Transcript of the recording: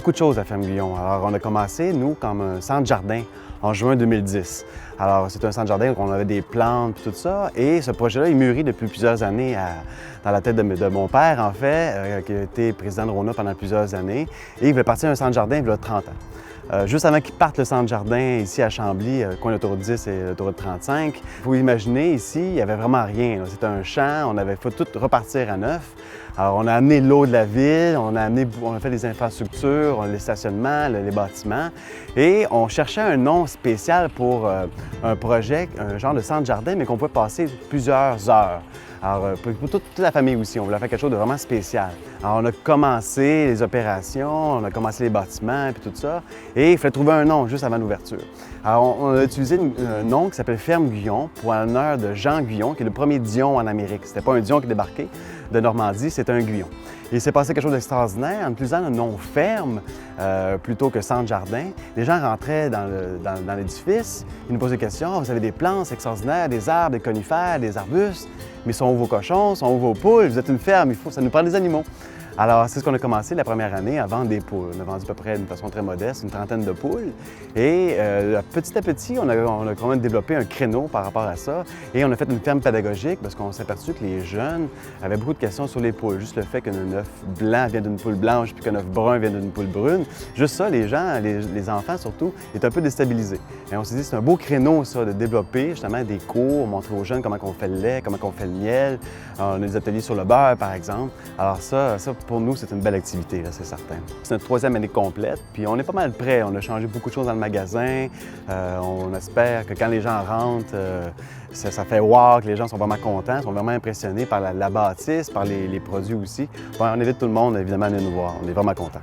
beaucoup de choses à Ferme Guyon. Alors, on a commencé, nous, comme un centre-jardin en juin 2010. Alors, c'est un centre-jardin où on avait des plantes et tout ça. Et ce projet-là, il mûrit depuis plusieurs années dans la tête de mon père, en fait, qui a été président de Rona pendant plusieurs années. Et il voulait partir un centre-jardin il y a 30 ans. Juste avant qu'il parte le centre-jardin ici à Chambly, coin l'autoroute 10 et l'autoroute 35, vous pouvez imaginer ici, il n'y avait vraiment rien. C'était un champ, on avait fait tout repartir à neuf. Alors, on a amené l'eau de la ville, on a fait des infrastructures, les stationnements, les bâtiments, et on cherchait un nom spécial pour un projet, un genre de centre-jardin, mais qu'on pouvait passer plusieurs heures. Alors, pour toute la famille aussi, on voulait faire quelque chose de vraiment spécial. Alors, on a commencé les opérations, on a commencé les bâtiments et tout ça, et il fallait trouver un nom juste avant l'ouverture. Alors, on a utilisé un nom qui s'appelle Ferme Guyon pour l'honneur de Jean Guyon, qui est le premier Dion en Amérique. C'était pas un Dion qui débarquait de Normandie, c'était un Guyon. Il s'est passé quelque chose d'extraordinaire en utilisant le nom ferme plutôt que centre-jardin. Les gens rentraient dans l'édifice, ils nous posaient des questions. Vous avez des plantes extraordinaires, des arbres, des conifères, des arbustes, mais sont où vos cochons, sont où vos poules? Vous êtes une ferme, ça nous prend des animaux. Alors, c'est ce qu'on a commencé la première année à vendre des poules. On a vendu à peu près d'une façon très modeste, une trentaine de poules. Et petit à petit, on a quand même développé un créneau par rapport à ça. Et on a fait une ferme pédagogique parce qu'on s'est aperçu que les jeunes avaient beaucoup de questions sur les poules. Juste le fait qu'un œuf blanc vient d'une poule blanche puis qu'un œuf brun vient d'une poule brune. Juste ça, les gens, les enfants surtout, étaient un peu déstabilisés. Et on s'est dit, c'est un beau créneau, ça, de développer justement des cours, montrer aux jeunes comment on fait le lait, comment on fait le miel. On a des ateliers sur le beurre, par exemple. Alors ça pour nous, c'est une belle activité, c'est certain. C'est notre troisième année complète, puis on est pas mal prêts. On a changé beaucoup de choses dans le magasin. On espère que quand les gens rentrent, ça fait wow, que les gens sont vraiment contents, sont vraiment impressionnés par la bâtisse, par les produits aussi. Bon, on invite tout le monde, évidemment, à venir nous voir. On est vraiment contents.